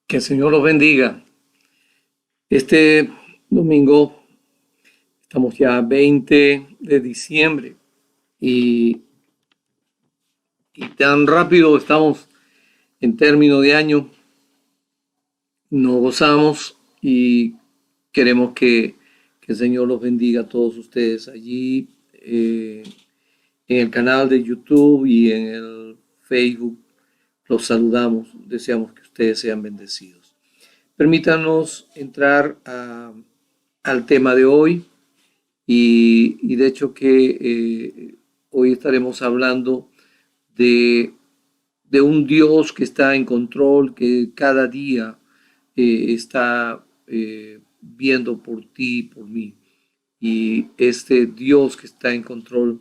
Que el Señor los bendiga. Este domingo estamos ya 20 de diciembre y tan rápido estamos en término de año. Nos gozamos y queremos que el Señor los bendiga a todos ustedes allí en el canal de YouTube y en el Facebook. Los saludamos, deseamos que ustedes sean bendecidos. Permítanos entrar al tema de hoy y de hecho que hoy estaremos hablando de un Dios que está en control, que cada día está viendo por ti y por mí. Y este Dios que está en control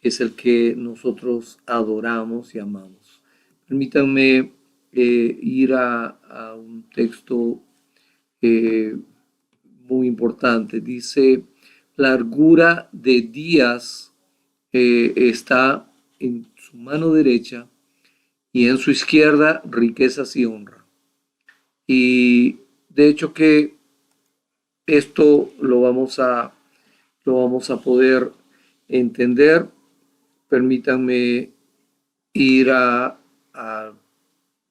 es el que nosotros adoramos y amamos. Permítanme ir a un texto muy importante. Dice, largura de días está en su mano derecha y en su izquierda riquezas y honra. Y de hecho que esto lo vamos a poder entender. Permítanme ir a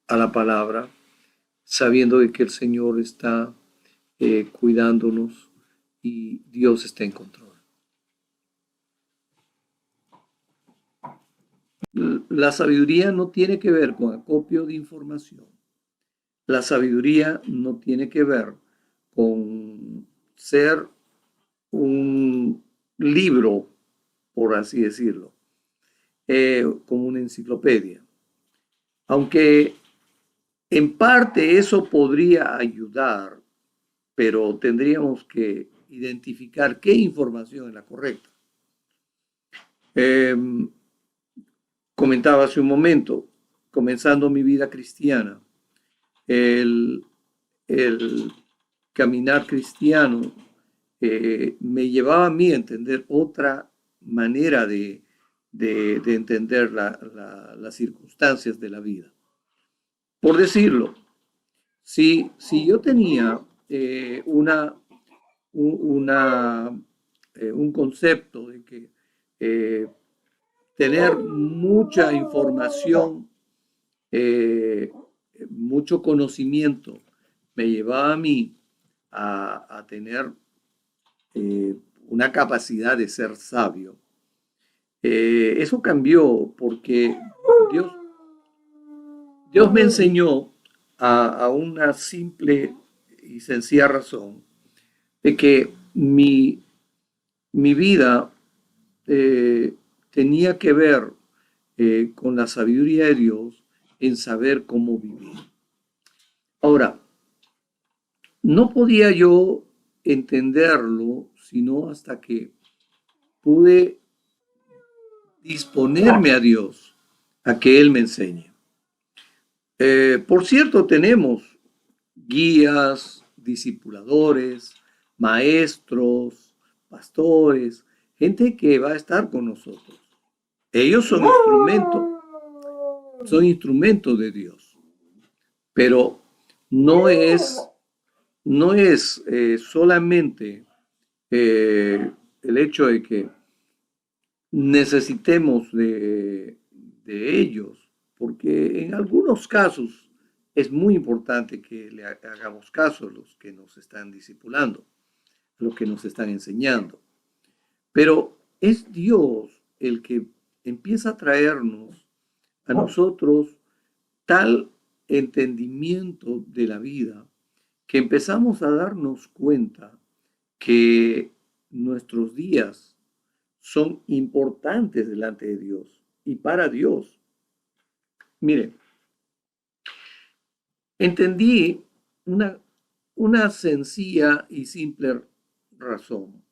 la palabra, sabiendo de que el Señor está cuidándonos y Dios está en control. La sabiduría no tiene que ver con acopio de información. La sabiduría no tiene que ver con ser un libro, por así decirlo, como una enciclopedia. Aunque en parte eso podría ayudar, pero tendríamos que identificar qué información es la correcta. Comentaba hace un momento, comenzando mi vida cristiana, el caminar cristiano me llevaba a mí a entender otra manera de entender las circunstancias de la vida. Por decirlo, si yo tenía un concepto de que tener mucha información, mucho conocimiento, me llevaba a mí a tener una capacidad de ser sabio. Eso cambió porque Dios me enseñó a una simple y sencilla razón de que mi vida tenía que ver con la sabiduría de Dios en saber cómo vivir. Ahora, no podía yo entenderlo sino hasta que pude disponerme a Dios a que Él me enseñe. Por cierto, tenemos guías, discipuladores, maestros, pastores, gente que va a estar con nosotros. Ellos son instrumentos de Dios, pero no es solamente el hecho de que necesitemos de ellos, porque en algunos casos es muy importante que le hagamos caso a los que nos están discipulando, a los que nos están enseñando. Pero es Dios el que empieza a traernos a nosotros tal entendimiento de la vida que empezamos a darnos cuenta que nuestros días son importantes delante de Dios y para Dios. Mire, entendí una sencilla y simple razón,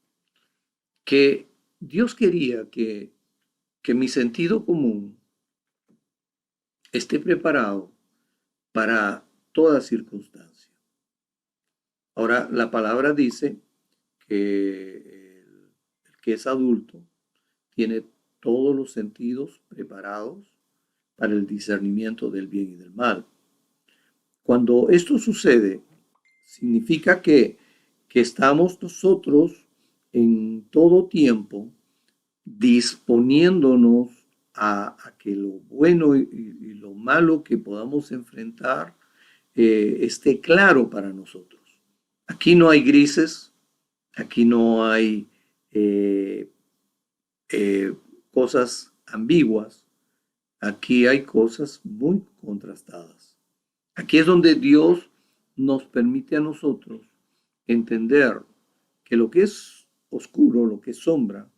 que Dios quería que mi sentido común esté preparado para toda circunstancia. Ahora, la palabra dice que el que es adulto tiene todos los sentidos preparados para el discernimiento del bien y del mal. Cuando esto sucede, significa que estamos nosotros en todo tiempo disponiéndonos a que lo bueno y lo malo que podamos enfrentar esté claro para nosotros. Aquí no hay grises, aquí no hay eh, eh, cosas ambiguas, aquí hay cosas muy contrastadas. Aquí es donde Dios nos permite a nosotros entender que lo que es oscuro, lo que es sombra,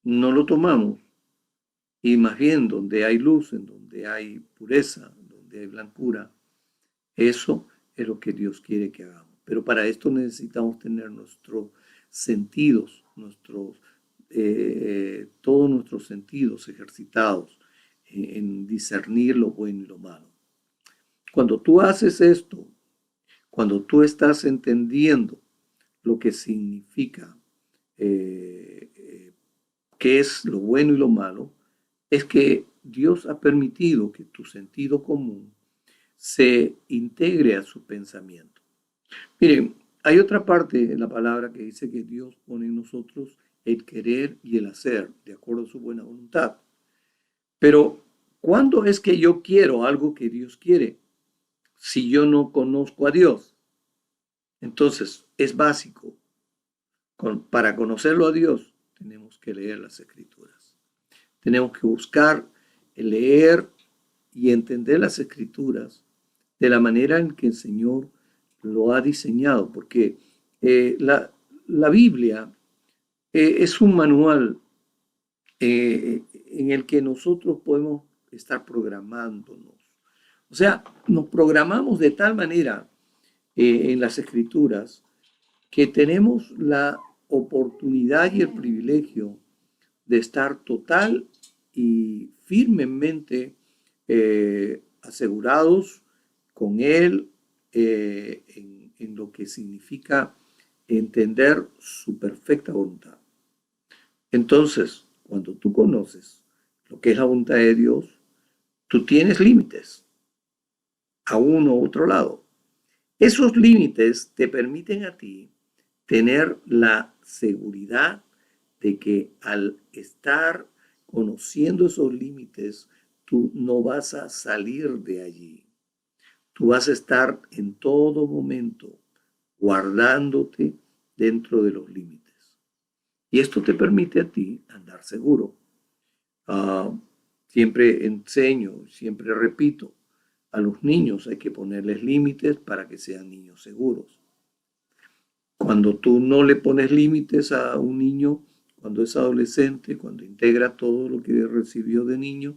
no lo tomamos, y más bien donde hay luz, en donde hay pureza, donde hay blancura, eso es lo que Dios quiere que hagamos. Pero para esto necesitamos tener nuestros sentidos, todos nuestros sentidos ejercitados en discernir lo bueno y lo malo. Cuando tú haces esto, cuando tú estás entendiendo lo que significa, qué es lo bueno y lo malo, es que Dios ha permitido que tu sentido común se integre a su pensamiento. Miren, hay otra parte en la palabra que dice que Dios pone en nosotros el querer y el hacer, de acuerdo a su buena voluntad. Pero, ¿cuándo es que yo quiero algo que Dios quiere si yo no conozco a Dios? Entonces, es básico. Para conocerlo a Dios, tenemos que leer las Escrituras. Tenemos que buscar, leer y entender las Escrituras de la manera en que el Señor lo ha diseñado, porque la Biblia es un manual en el que nosotros podemos estar programándonos. O sea, nos programamos de tal manera en las Escrituras que tenemos la oportunidad y el privilegio de estar total y firmemente asegurados con Él en lo que significa entender su perfecta voluntad. Entonces, cuando tú conoces lo que es la voluntad de Dios, tú tienes límites a uno u otro lado. Esos límites te permiten a ti tener la seguridad de que al estar conociendo esos límites, tú no vas a salir de allí. Tú vas a estar en todo momento guardándote dentro de los límites. Y esto te permite a ti andar seguro. Siempre enseño, siempre repito, a los niños hay que ponerles límites para que sean niños seguros. Cuando tú no le pones límites a un niño, cuando es adolescente, cuando integra todo lo que recibió de niño,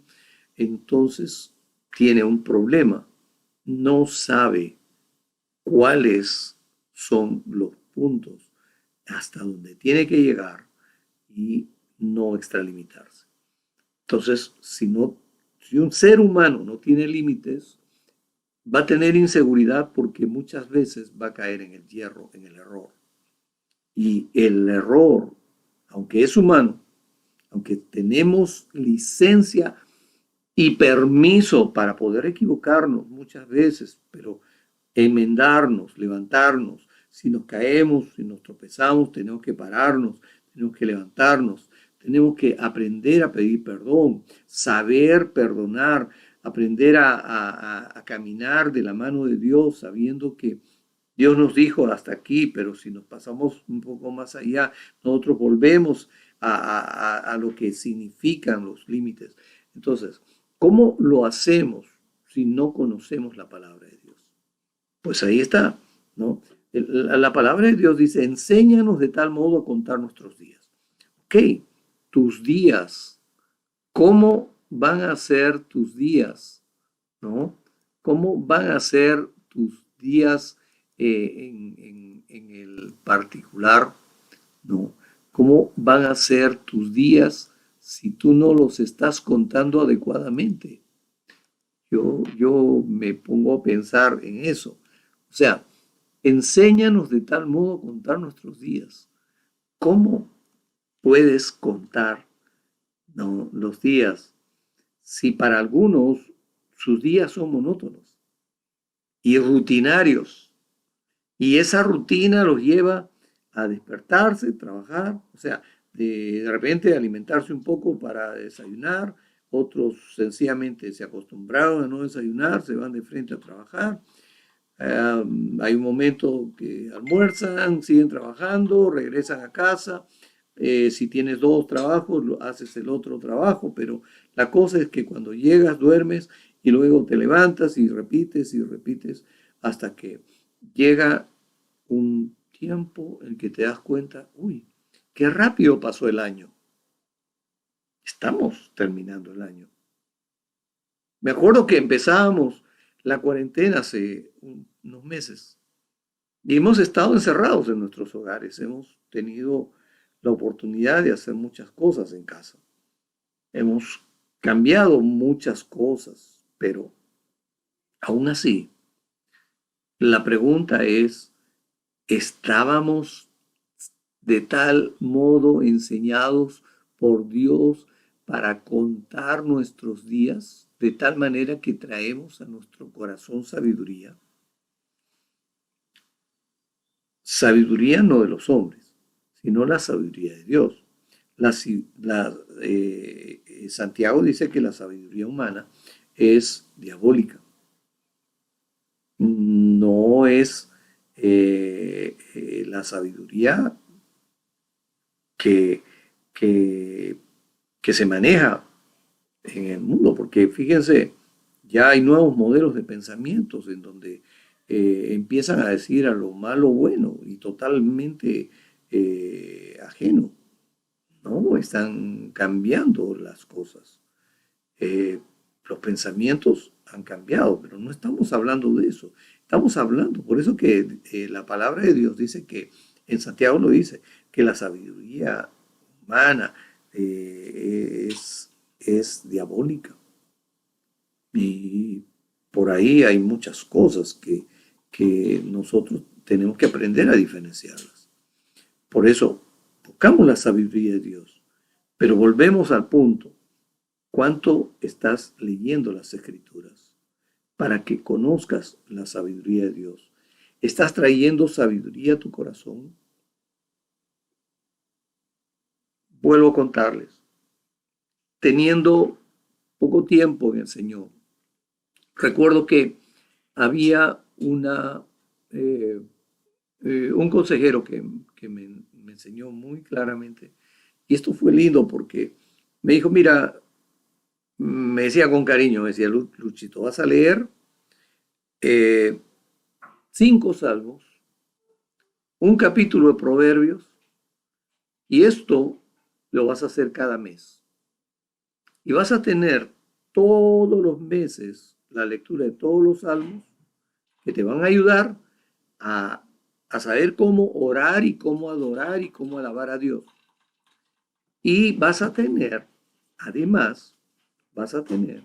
entonces tiene un problema. No sabe cuáles son los puntos hasta donde tiene que llegar y no extralimitarse. Entonces, si un ser humano no tiene límites, va a tener inseguridad porque muchas veces va a caer en el hierro, en el error. Y el error, aunque es humano, aunque tenemos licencia y permiso para poder equivocarnos muchas veces, pero enmendarnos, levantarnos, si nos caemos, si nos tropezamos, tenemos que pararnos, tenemos que levantarnos, tenemos que aprender a pedir perdón, saber perdonar, aprender a caminar de la mano de Dios, sabiendo que Dios nos dijo hasta aquí, pero si nos pasamos un poco más allá, nosotros volvemos a lo que significan los límites. Entonces, ¿cómo lo hacemos si no conocemos la palabra de Dios? Pues ahí está, ¿no? La palabra de Dios dice, enséñanos de tal modo a contar nuestros días. Ok, tus días. ¿Cómo van a ser tus días? ¿No? ¿Cómo van a ser tus días en el particular? ¿No? ¿Cómo van a ser tus días si tú no los estás contando adecuadamente? Yo me pongo a pensar en eso. O sea, enséñanos de tal modo a contar nuestros días. ¿Cómo puedes contar, ¿no?, los días si para algunos sus días son monótonos y rutinarios? Y esa rutina los lleva a despertarse, trabajar, o sea, de repente alimentarse un poco para desayunar, otros sencillamente se acostumbraron a no desayunar, se van de frente a trabajar. Hay un momento que almuerzan, siguen trabajando, regresan a casa. Si tienes dos trabajos, haces el otro trabajo, pero la cosa es que cuando llegas, duermes y luego te levantas y repites hasta que llega un tiempo en que te das cuenta, uy, qué rápido pasó el año. Estamos terminando el año. Me acuerdo que empezábamos la cuarentena hace unos meses y hemos estado encerrados en nuestros hogares. Hemos tenido la oportunidad de hacer muchas cosas en casa. Hemos cambiado muchas cosas, pero aún así, la pregunta es, ¿estábamos de tal modo enseñados por Dios para contar nuestros días, de tal manera que traemos a nuestro corazón sabiduría? Sabiduría no de los hombres, sino la sabiduría de Dios. Santiago dice que la sabiduría humana es diabólica. No es la sabiduría que, que, que se maneja en el mundo, porque fíjense, ya hay nuevos modelos de pensamientos en donde empiezan a decir a lo malo bueno y totalmente ajeno, ¿no? Están cambiando las cosas. Los pensamientos han cambiado, pero no estamos hablando de eso. Estamos hablando, por eso que la palabra de Dios dice que, en Santiago lo dice, que la sabiduría humana es diabólica. Y por ahí hay muchas cosas que nosotros tenemos que aprender a diferenciarlas. Por eso, buscamos la sabiduría de Dios. Pero volvemos al punto. ¿Cuánto estás leyendo las Escrituras para que conozcas la sabiduría de Dios? ¿Estás trayendo sabiduría a tu corazón? Vuelvo a contarles. Teniendo poco tiempo en el Señor, recuerdo que había un consejero que me enseñó muy claramente, y esto fue lindo porque me dijo, mira, me decía con cariño, me decía, Luchito, vas a leer 5 salmos, un capítulo de Proverbios, y esto lo vas a hacer cada mes. Y vas a tener todos los meses la lectura de todos los salmos que te van a ayudar a saber cómo orar y cómo adorar y cómo alabar a Dios. Y vas a tener, además, vas a tener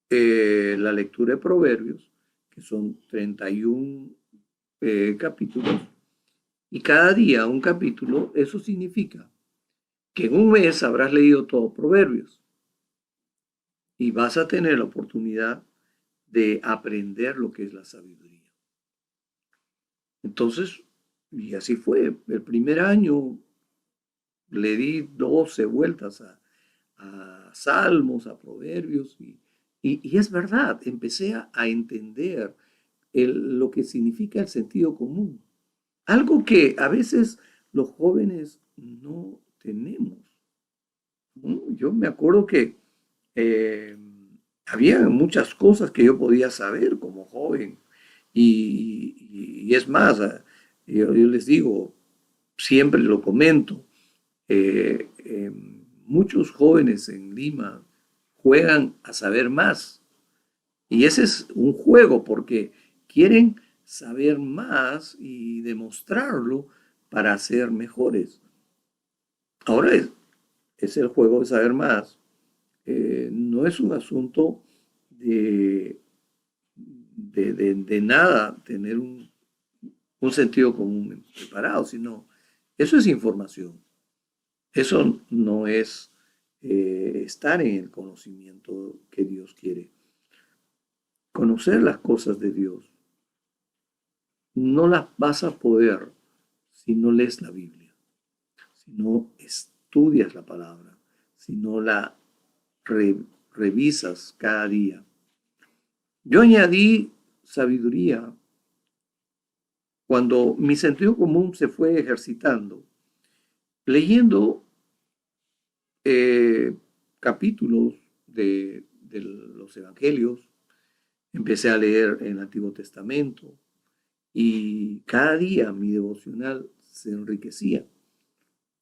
la lectura de Proverbios, que son 31 capítulos, y cada día un capítulo. Eso significa que en un mes habrás leído todos Proverbios y vas a tener la oportunidad de aprender lo que es la sabiduría. Entonces, y así fue. El primer año le di 12 vueltas a Salmos, a Proverbios, y es verdad, empecé a entender lo que significa el sentido común. Algo que a veces los jóvenes no tenemos. Yo me acuerdo que había muchas cosas que yo podía saber como joven. Y es más, yo les digo, siempre lo comento, Muchos jóvenes en Lima juegan a saber más. Y ese es un juego porque quieren saber más y demostrarlo para ser mejores. Ahora es el juego de saber más. No es un asunto de, de nada tener un sentido común preparado, sino eso es información. Eso no es estar en el conocimiento que Dios quiere. Conocer las cosas de Dios no las vas a poder si no lees la Biblia, si no estudias la palabra, si no la revisas cada día. Yo añadí sabiduría cuando mi sentido común se fue ejercitando, leyendo capítulos de los evangelios. Empecé a leer el Antiguo Testamento y cada día mi devocional se enriquecía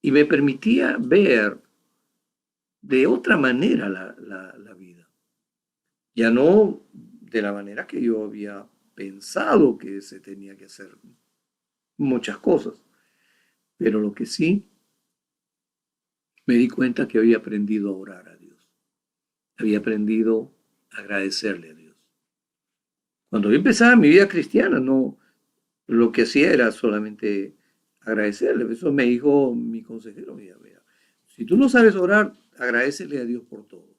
y me permitía ver de otra manera la vida. Ya no de la manera que yo había pensado que se tenía que hacer muchas cosas, pero lo que sí me di cuenta que había aprendido a orar a Dios, había aprendido a agradecerle a Dios. Cuando yo empezaba mi vida cristiana, no, lo que hacía era solamente agradecerle. Eso me dijo mi consejero. Mira, mira, si tú no sabes orar, agradecele a Dios por todo.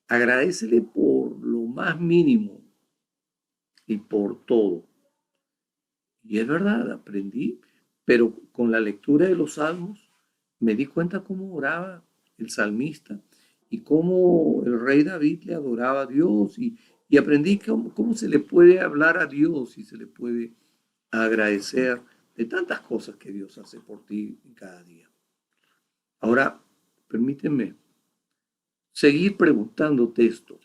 Agradecele por lo más mínimo y por todo. Y es verdad, aprendí, pero con la lectura de los salmos me di cuenta cómo oraba el salmista y cómo el rey David le adoraba a Dios y aprendí cómo se le puede hablar a Dios y se le puede agradecer de tantas cosas que Dios hace por ti en cada día. Ahora, permíteme seguir preguntándote esto.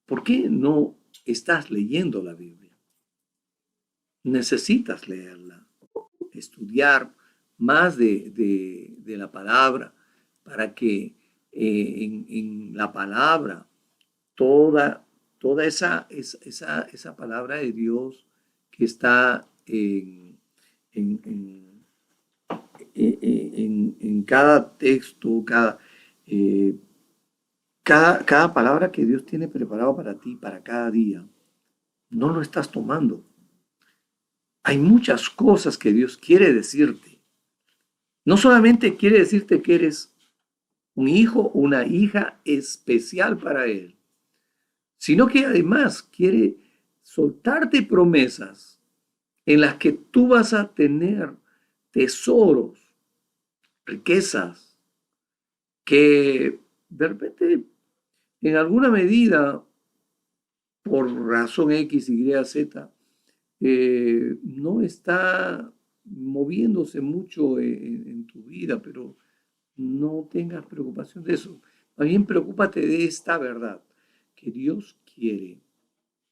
¿Por qué no estás leyendo la Biblia? Necesitas leerla, estudiar más de la palabra para que en la palabra toda esa palabra de Dios que está en, en cada texto, eh, cada palabra que Dios tiene preparado para ti, para cada día, no lo estás tomando. Hay muchas cosas que Dios quiere decirte. No solamente quiere decirte que eres un hijo o una hija especial para Él, sino que además quiere soltarte promesas en las que tú vas a tener tesoros, riquezas, que de repente, en alguna medida, por razón X, Y, Z, no está moviéndose mucho en tu vida, pero no tengas preocupación de eso. Más bien preocúpate de esta verdad, que Dios quiere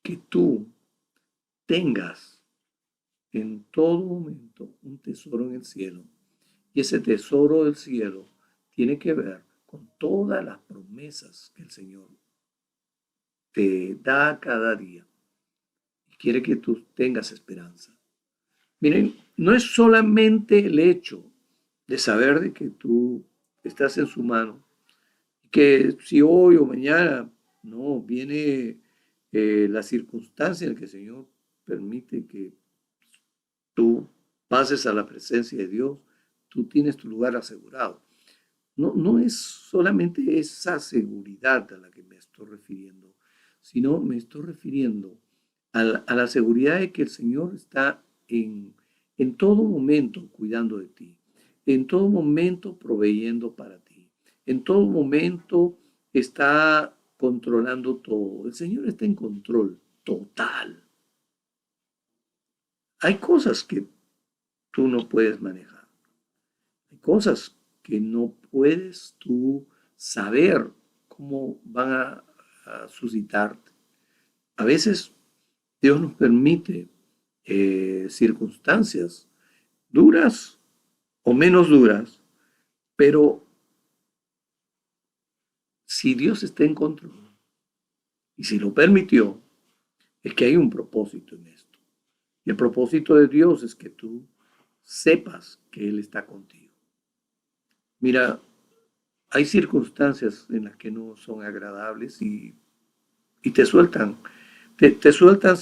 que tú tengas en todo momento un tesoro en el cielo. Y ese tesoro del cielo tiene que ver con todas las promesas que el Señor te da cada día. Y quiere que tú tengas esperanza. Miren, no es solamente el hecho de saber de que tú estás en su mano, que si hoy o mañana no viene la circunstancia en que el Señor permite que tú pases a la presencia de Dios, tú tienes tu lugar asegurado. No es solamente esa seguridad a la que me estoy refiriendo, sino me estoy refiriendo a la seguridad de que el Señor está en todo momento cuidando de ti, en todo momento proveyendo para ti, en todo momento está controlando todo. El Señor está en control total. Hay cosas que tú no puedes manejar. Hay cosas que no puedes tú saber cómo van a suscitarte. A veces Dios nos permite circunstancias duras o menos duras Pero si Dios está en control y si lo permitió, es que hay un propósito en esto. Y el propósito de Dios es que tú sepas que Él está contigo. Mira, hay circunstancias en las que no son agradables y te sueltan, te sueltan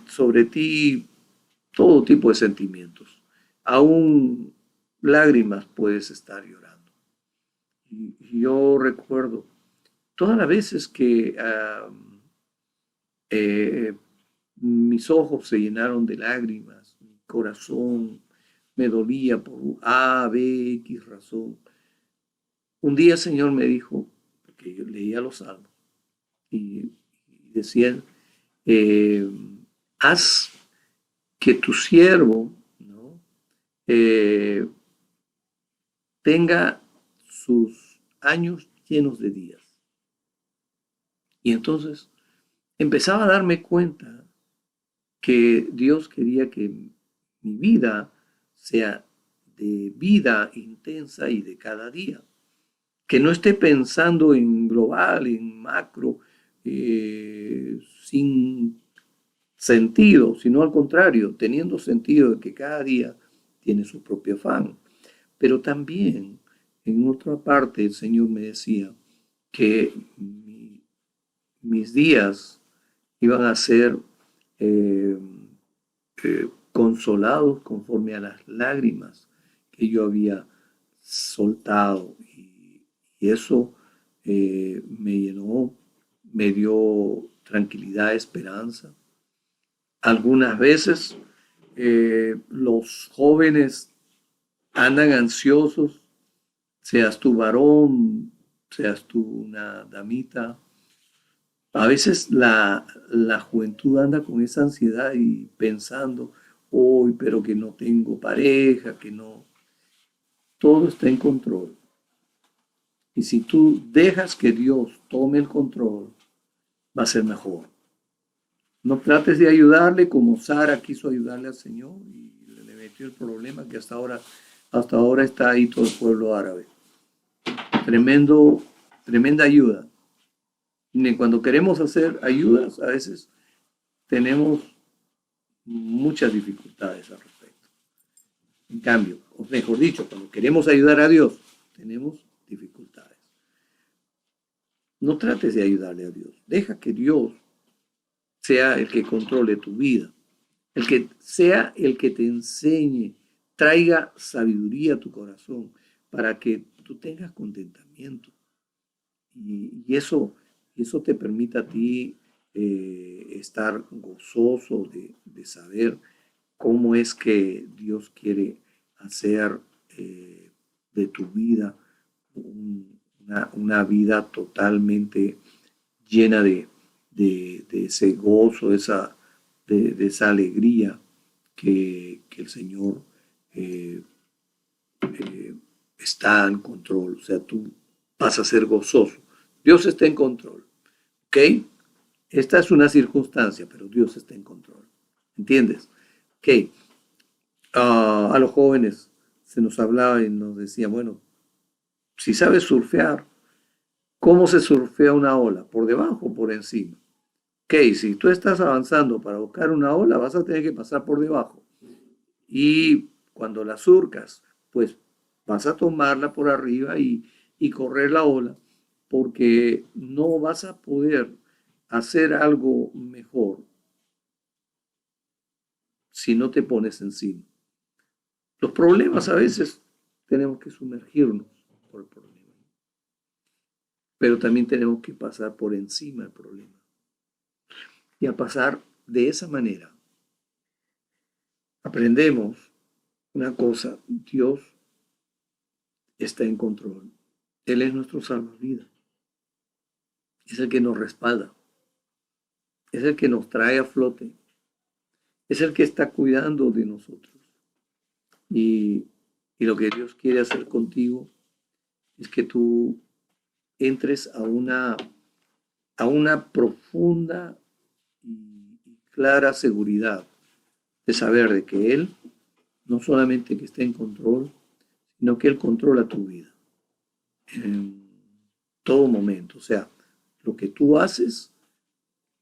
sobre ti todo tipo de sentimientos. Aún lágrimas puedes estar llorando. Y yo recuerdo todas las veces que eh, mis ojos se llenaron de lágrimas, mi corazón me dolía por A, B, X razón. Un día el Señor me dijo, porque yo leía los salmos, y decían, eh, haz que tu siervo, ¿no? eh, tenga sus años llenos de días. Y entonces empezaba a darme cuenta que Dios quería que mi vida sea de vida intensa y de cada día. Que no esté pensando en global, en macro, sin sentido, sino al contrario, teniendo sentido de que cada día tiene su propio afán. Pero también, en otra parte, el Señor me decía que mis días iban a ser eh, consolados conforme a las lágrimas que yo había soltado. Y eso me llenó, me dio tranquilidad, esperanza. Algunas veces los jóvenes andan ansiosos, seas tu varón, seas tú una damita. A veces la juventud anda con esa ansiedad y pensando, hoy, pero que no tengo pareja, que no. Todo está en control. Y si tú dejas que Dios tome el control, va a ser mejor. No trates de ayudarle como Sara quiso ayudarle al Señor y le metió el problema que hasta ahora está ahí todo el pueblo árabe. Tremenda ayuda. Y cuando queremos hacer ayudas, a veces tenemos muchas dificultades al respecto. En cambio, o mejor dicho, cuando queremos ayudar a Dios, tenemos dificultades. No trates de ayudarle a Dios. Deja que Dios sea el que controle tu vida, el que sea el que te enseñe, traiga sabiduría a tu corazón para que tú tengas contentamiento. Y eso te permita a ti estar gozoso de saber cómo es que Dios quiere hacer de tu vida una vida totalmente llena de ese gozo, de esa alegría que el Señor eh, eh, está en control. O sea, tú vas a ser gozoso. Dios está en control. ¿Ok? Esta es una circunstancia, pero Dios está en control. ¿Entiendes? Ok. A los jóvenes se nos hablaba y nos decía, bueno, si sabes surfear, ¿cómo se surfea una ola? ¿Por debajo o por encima? Ok, si tú estás avanzando para buscar una ola, vas a tener que pasar por debajo. Y cuando la surcas, pues vas a tomarla por arriba y correr la ola, porque no vas a poder hacer algo mejor si no te pones encima. Los problemas a veces tenemos que sumergirnos por el problema, pero también tenemos que pasar por encima del problema. Y a pasar de esa manera, aprendemos una cosa, Dios está en control. Él es nuestro salvavidas. Es el que nos respalda. Es el que nos trae a flote. Es el que está cuidando de nosotros. Y, y lo que Dios quiere hacer contigo es que tú entres a una profunda y clara seguridad de saber de que Él no solamente que está en control, sino que Él controla tu vida en todo momento. O sea, lo que tú haces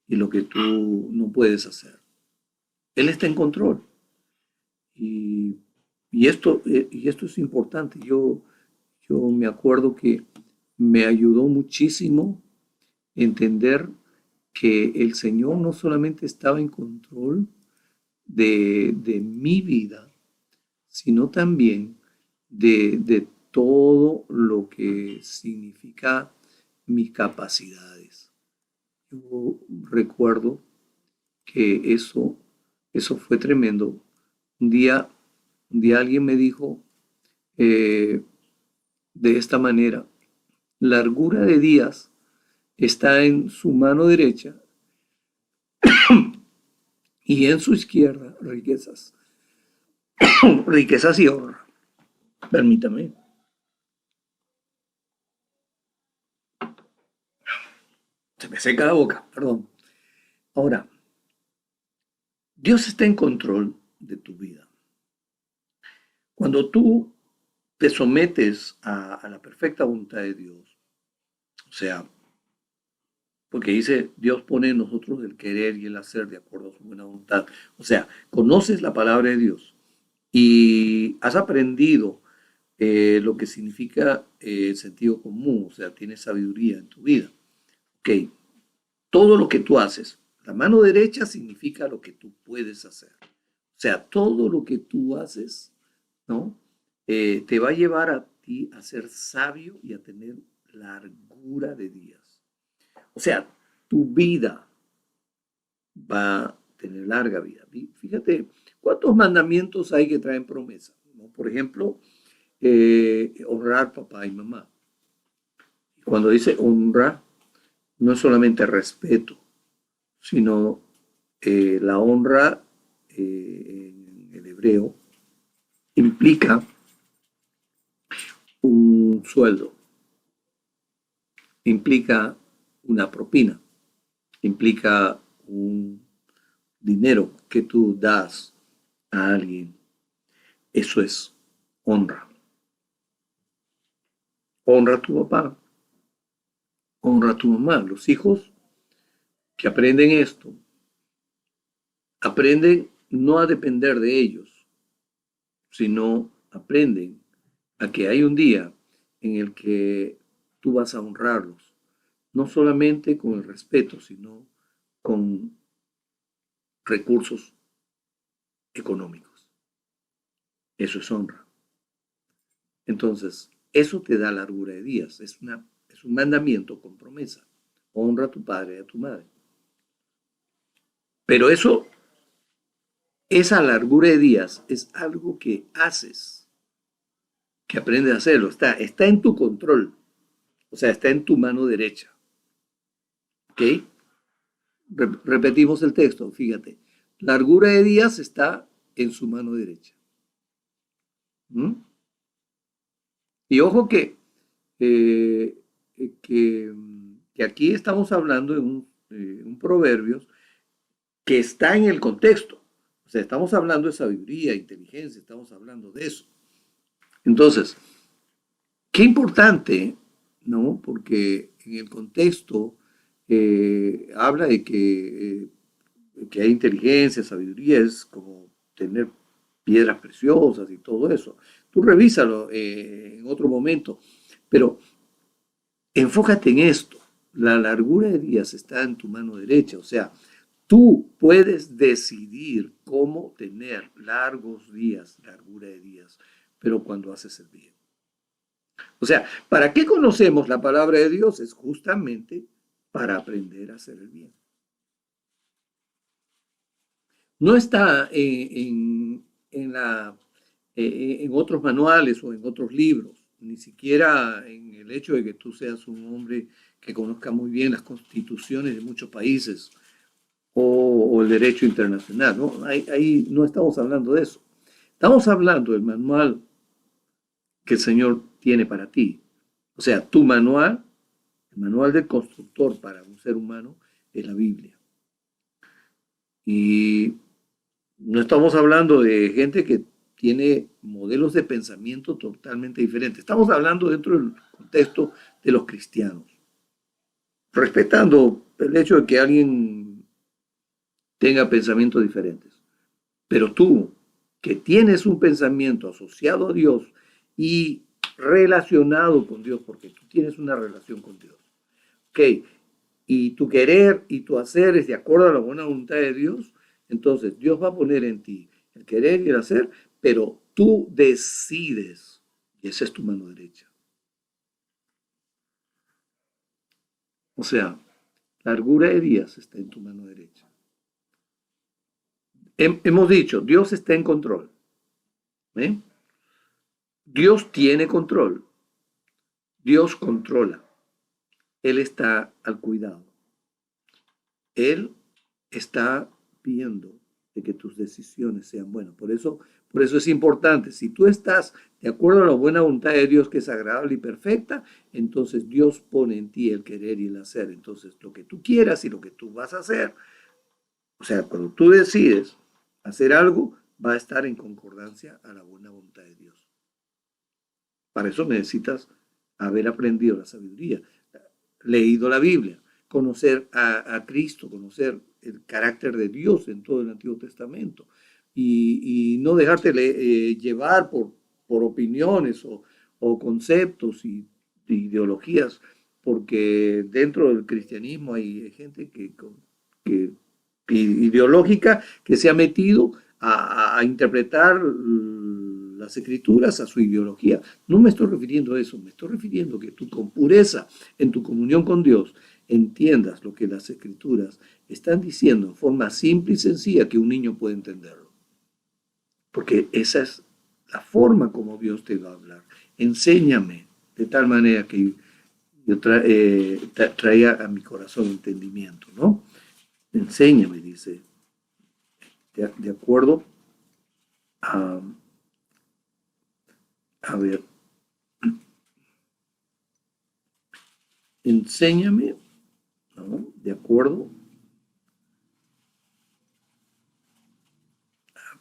y lo que tú no puedes hacer. Él está en control. Y, y esto es importante. Yo me acuerdo que me ayudó muchísimo entender que el Señor no solamente estaba en control de mi vida, sino también de todo lo que significa mis capacidades. Yo recuerdo que eso fue tremendo. Un día, un día alguien me dijo eh, de esta manera: largura de días está en su mano derecha y en su izquierda riquezas, riquezas y honra. Permítame. Se me seca la boca, perdón. Ahora, Dios está en control de tu vida. Cuando tú te sometes a la perfecta voluntad de Dios, o sea, porque dice, Dios pone en nosotros el querer y el hacer de acuerdo a su buena voluntad. O sea, conoces la palabra de Dios y has aprendido lo que significa el sentido común, o sea, tienes sabiduría en tu vida. Ok, todo lo que tú haces, la mano derecha significa lo que tú puedes hacer. O sea, todo lo que tú haces, ¿no? Te va a llevar a ti a ser sabio y a tener largura de días. O sea, tu vida va a tener larga vida. Fíjate, ¿cuántos mandamientos hay que traen promesa? ¿No? Por ejemplo, honrar papá y mamá. Cuando dice honra, no es solamente respeto, sino la honra en el hebreo implica un sueldo, implica una propina, implica un dinero que tú das a alguien. Eso es honra. Honra a tu papá, honra a tu mamá. Los hijos que aprenden esto, aprenden no a depender de ellos, sino aprenden a que hay un día en el que tú vas a honrarlos, no solamente con el respeto, sino con recursos económicos. Eso es honra. Entonces, eso te da largura de días, es un mandamiento con promesa. Honra a tu padre y a tu madre. Pero esa largura de días es algo que haces, que aprendes a hacerlo, está en tu control, o sea, está en tu mano derecha. ¿Ok? Repetimos el texto, fíjate. Largura de días está en su mano derecha. ¿Mm? Y ojo eh, que, que aquí estamos hablando de un proverbio que está en el contexto. O sea, estamos hablando de sabiduría, inteligencia, estamos hablando de eso. Entonces, qué importante, ¿no? Porque en el contexto habla de que hay inteligencia, sabiduría, es como tener piedras preciosas y todo eso. Tú revísalo en otro momento, pero enfócate en esto. La largura de días está en tu mano derecha, o sea, tú puedes decidir cómo tener largos días, largura de días, pero cuando haces el bien. O sea, ¿para qué conocemos la palabra de Dios? Es justamente para aprender a hacer el bien. No está en otros manuales o en otros libros, ni siquiera en el hecho de que tú seas un hombre que conozca muy bien las constituciones de muchos países o el derecho internacional. ¿No? Ahí no estamos hablando de eso. Estamos hablando del manual que el Señor tiene para ti. O sea, tu manual, el manual del constructor para un ser humano es la Biblia. Y no estamos hablando de gente que tiene modelos de pensamiento totalmente diferentes. Estamos hablando dentro del contexto de los cristianos, respetando el hecho de que alguien tenga pensamientos diferentes. Pero tú, que tienes un pensamiento asociado a Dios y relacionado con Dios, porque tú tienes una relación con Dios, ¿ok? Y tu querer y tu hacer es de acuerdo a la buena voluntad de Dios, entonces Dios va a poner en ti el querer y el hacer, pero tú decides, y esa es tu mano derecha. O sea, la largura de días está en tu mano derecha. Hemos dicho, Dios está en control. ¿Eh? Dios tiene control. Dios controla. Él está al cuidado. Él está viendo de que tus decisiones sean buenas. Por eso es importante. Si tú estás de acuerdo a la buena voluntad de Dios, que es agradable y perfecta, entonces Dios pone en ti el querer y el hacer. Entonces, lo que tú quieras y lo que tú vas a hacer, o sea, cuando tú decides hacer algo, va a estar en concordancia a la buena voluntad de Dios. Para eso necesitas haber aprendido la sabiduría, leído la Biblia, conocer a Cristo, conocer el carácter de Dios en todo el Antiguo Testamento y no dejarte llevar por opiniones o conceptos y ideologías, porque dentro del cristianismo hay gente que ideológica que se ha metido a interpretar las escrituras a su ideología. No me estoy refiriendo a eso, me estoy refiriendo a que tú con pureza en tu comunión con Dios entiendas lo que las escrituras están diciendo en forma simple y sencilla que un niño puede entenderlo. Porque esa es la forma como Dios te va a hablar. Enséñame de tal manera que yo traiga a mi corazón entendimiento, ¿no? Enséñame, dice, de acuerdo a ver, enséñame, ¿no? De acuerdo,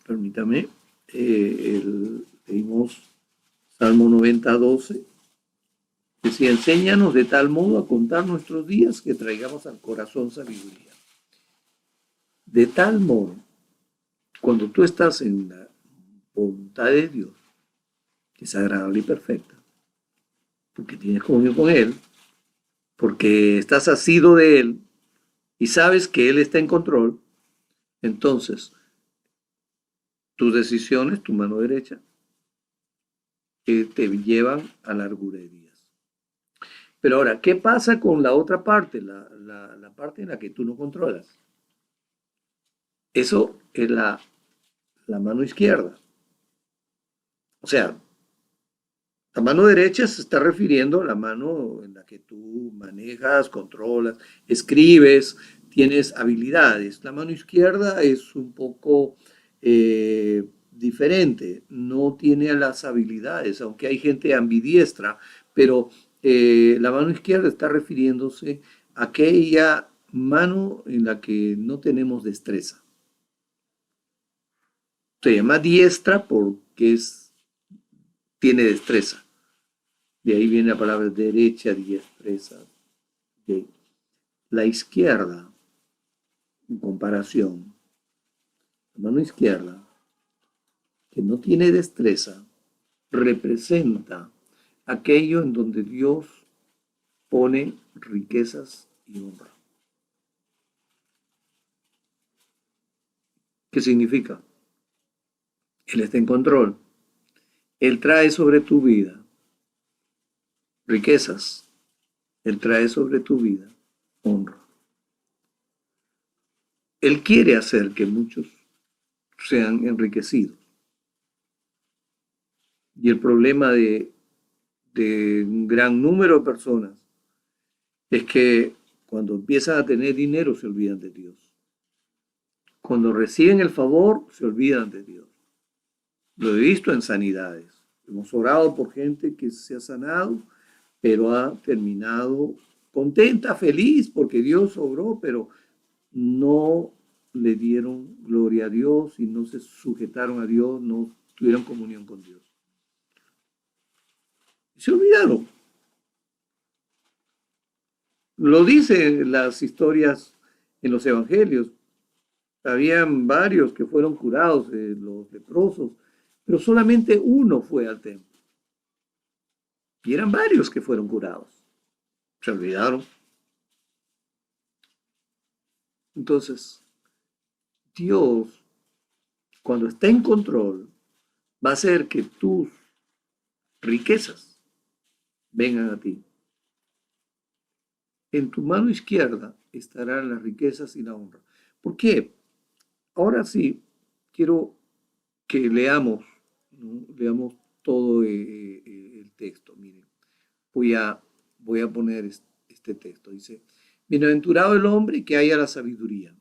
permítame, leímos Salmo 90:12, decía, enséñanos de tal modo a contar nuestros días que traigamos al corazón sabiduría. De tal modo, cuando tú estás en la voluntad de Dios, que es agradable y perfecta, porque tienes comunión con Él, porque estás asido de Él y sabes que Él está en control, entonces tus decisiones, tu mano derecha, te llevan a largura de días. Pero ahora, ¿qué pasa con la otra parte? La parte en la que tú no controlas. Eso es la mano izquierda. O sea, la mano derecha se está refiriendo a la mano en la que tú manejas, controlas, escribes, tienes habilidades. La mano izquierda es un poco diferente, no tiene las habilidades, aunque hay gente ambidiestra, pero la mano izquierda está refiriéndose a aquella mano en la que no tenemos destreza. Se llama diestra porque tiene destreza. De ahí viene la palabra derecha, diestreza. Okay. La izquierda, en comparación, la mano izquierda, que no tiene destreza, representa aquello en donde Dios pone riquezas y honra. ¿Qué significa? Él está en control. Él trae sobre tu vida riquezas. Él trae sobre tu vida honra. Él quiere hacer que muchos sean enriquecidos. Y el problema de un gran número de personas es que cuando empiezan a tener dinero se olvidan de Dios. Cuando reciben el favor se olvidan de Dios. Lo he visto en sanidades. Hemos orado por gente que se ha sanado, pero ha terminado contenta, feliz, porque Dios obró, pero no le dieron gloria a Dios y no se sujetaron a Dios, no tuvieran comunión con Dios. Se olvidaron. Lo dicen las historias en los evangelios. Habían varios que fueron curados, los leprosos, pero solamente uno fue al templo. Y eran varios que fueron curados. Se olvidaron. Entonces, Dios, cuando está en control, va a hacer que tus riquezas vengan a ti. En tu mano izquierda estarán las riquezas y la honra. ¿Por qué? Ahora sí, quiero que leamos, ¿no? Leamos todo el texto. Miren, voy a poner este texto. Dice, bienaventurado el hombre que haya la sabiduría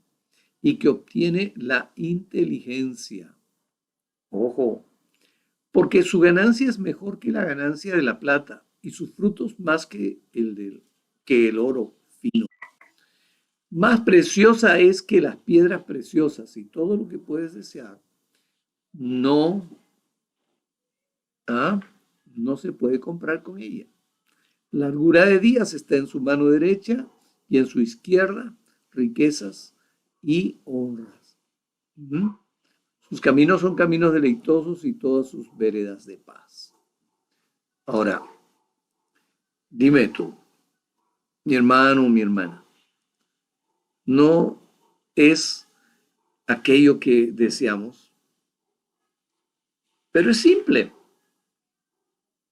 y que obtiene la inteligencia. Ojo, porque su ganancia es mejor que la ganancia de la plata y sus frutos más que el oro fino. Más preciosa es que las piedras preciosas y todo lo que puedes desear no, no se puede comprar con ella. Largura de días está en su mano derecha y en su izquierda riquezas y honras. Sus caminos son caminos deleitosos y todas sus veredas de paz. Ahora, dime tú, mi hermano o mi hermana, ¿no es aquello que deseamos? Pero es simple.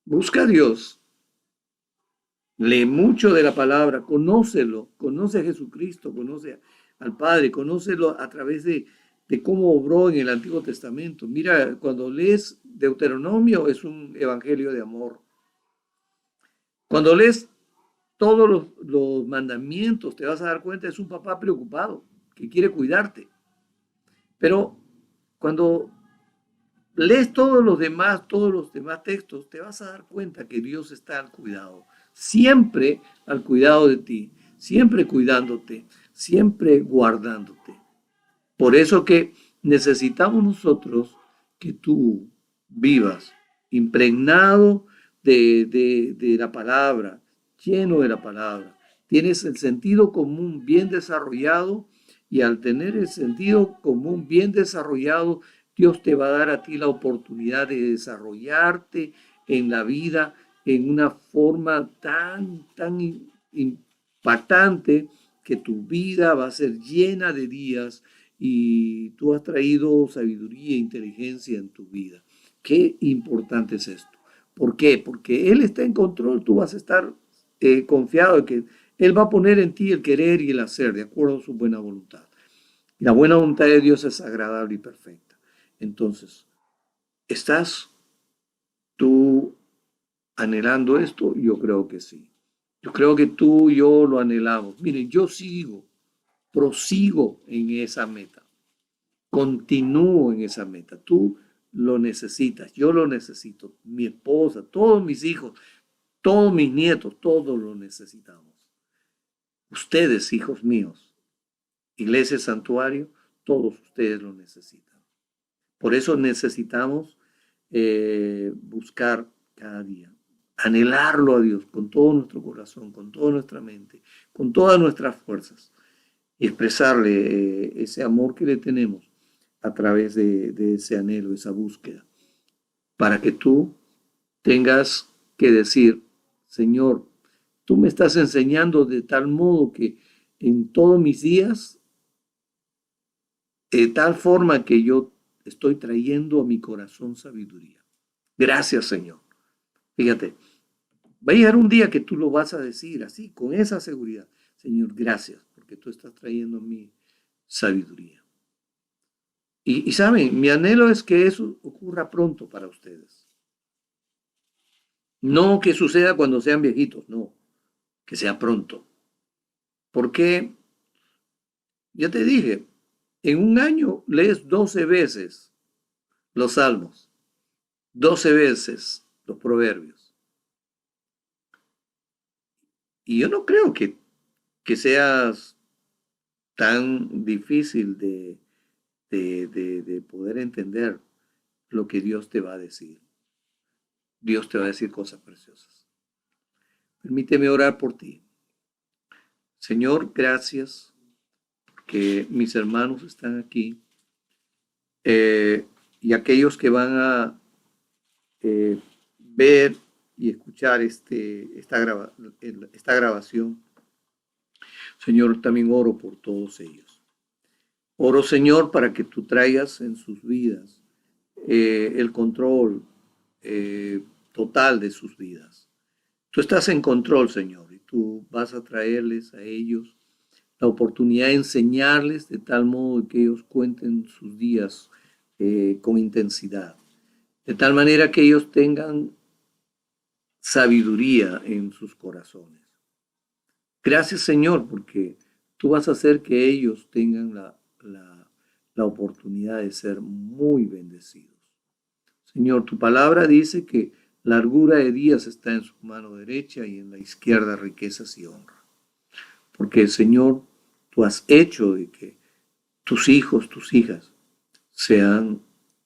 Busca a Dios, lee mucho de la palabra, conócelo, conoce a Jesucristo, conoce al Padre, conócelo a través de cómo obró en el Antiguo Testamento. Mira, cuando lees Deuteronomio es un evangelio de amor. Cuando lees todos los mandamientos, te vas a dar cuenta, es un papá preocupado, que quiere cuidarte. Pero cuando lees todos los demás textos, te vas a dar cuenta que Dios está al cuidado, siempre al cuidado de ti, siempre cuidándote, siempre guardándote. Por eso que necesitamos nosotros que tú vivas impregnado de la palabra, lleno de la palabra. Tienes el sentido común bien desarrollado y al tener el sentido común bien desarrollado, Dios te va a dar a ti la oportunidad de desarrollarte en la vida en una forma tan impactante que tu vida va a ser llena de días y tú has traído sabiduría e inteligencia en tu vida. Qué importante es esto. ¿Por qué? Porque Él está en control, tú vas a estar confiado de que Él va a poner en ti el querer y el hacer de acuerdo a su buena voluntad. Y la buena voluntad de Dios es agradable y perfecta. Entonces, ¿estás tú anhelando esto? Yo creo que sí. Yo creo que tú y yo lo anhelamos. Miren, yo prosigo en esa meta. Continúo en esa meta. Tú lo necesitas, yo lo necesito, mi esposa, todos mis hijos, todos mis nietos, todos lo necesitamos. Ustedes, hijos míos, Iglesia Santuario, todos ustedes lo necesitan. Por eso necesitamos buscar cada día, anhelarlo a Dios con todo nuestro corazón, con toda nuestra mente, con todas nuestras fuerzas y expresarle ese amor que le tenemos a través de ese anhelo, esa búsqueda, para que tú tengas que decir, Señor, tú me estás enseñando de tal modo que en todos mis días, de tal forma que yo estoy trayendo a mi corazón sabiduría. Gracias, Señor. Fíjate, va a llegar un día que tú lo vas a decir así, con esa seguridad. Señor, gracias, porque tú estás trayendo mi sabiduría. Y saben, mi anhelo es que eso ocurra pronto para ustedes. No que suceda cuando sean viejitos, no, que sea pronto. Porque, ya te dije, en un año lees 12 veces los salmos, 12 veces los proverbios. Y yo no creo que seas tan difícil de poder entender. lo que Dios te va a decir. Dios te va a decir cosas preciosas. Permíteme orar por ti. Señor, gracias que mis hermanos están aquí y aquellos que van a ver y escuchar esta grabación. Señor, también oro por todos ellos. Oro, Señor, para que tú traigas en sus vidas el control total de sus vidas. Tú estás en control, Señor, y tú vas a traerles a ellos la oportunidad de enseñarles de tal modo que ellos cuenten sus días con intensidad, de tal manera que ellos tengan sabiduría en sus corazones. Gracias, Señor, porque tú vas a hacer que ellos tengan la oportunidad de ser muy bendecidos. Señor, tu palabra dice que largura de días está en su mano derecha y en la izquierda riquezas y honra. Porque, Señor, tú has hecho de que tus hijos, tus hijas, sean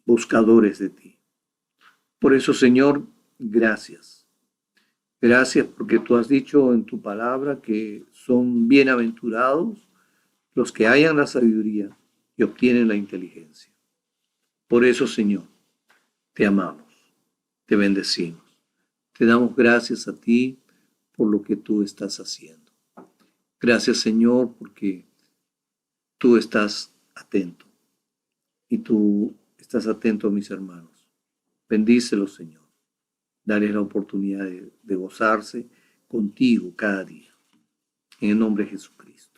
buscadores de ti. Por eso, Señor, gracias. Gracias porque tú has dicho en tu palabra que son bienaventurados los que hallan la sabiduría y obtienen la inteligencia. Por eso, Señor, te amamos, te bendecimos. Te damos gracias a ti por lo que tú estás haciendo. Gracias, Señor, porque tú estás atento y tú estás atento a mis hermanos. Bendícelos, Señor. Dale la oportunidad de gozarse contigo cada día. En el nombre de Jesucristo.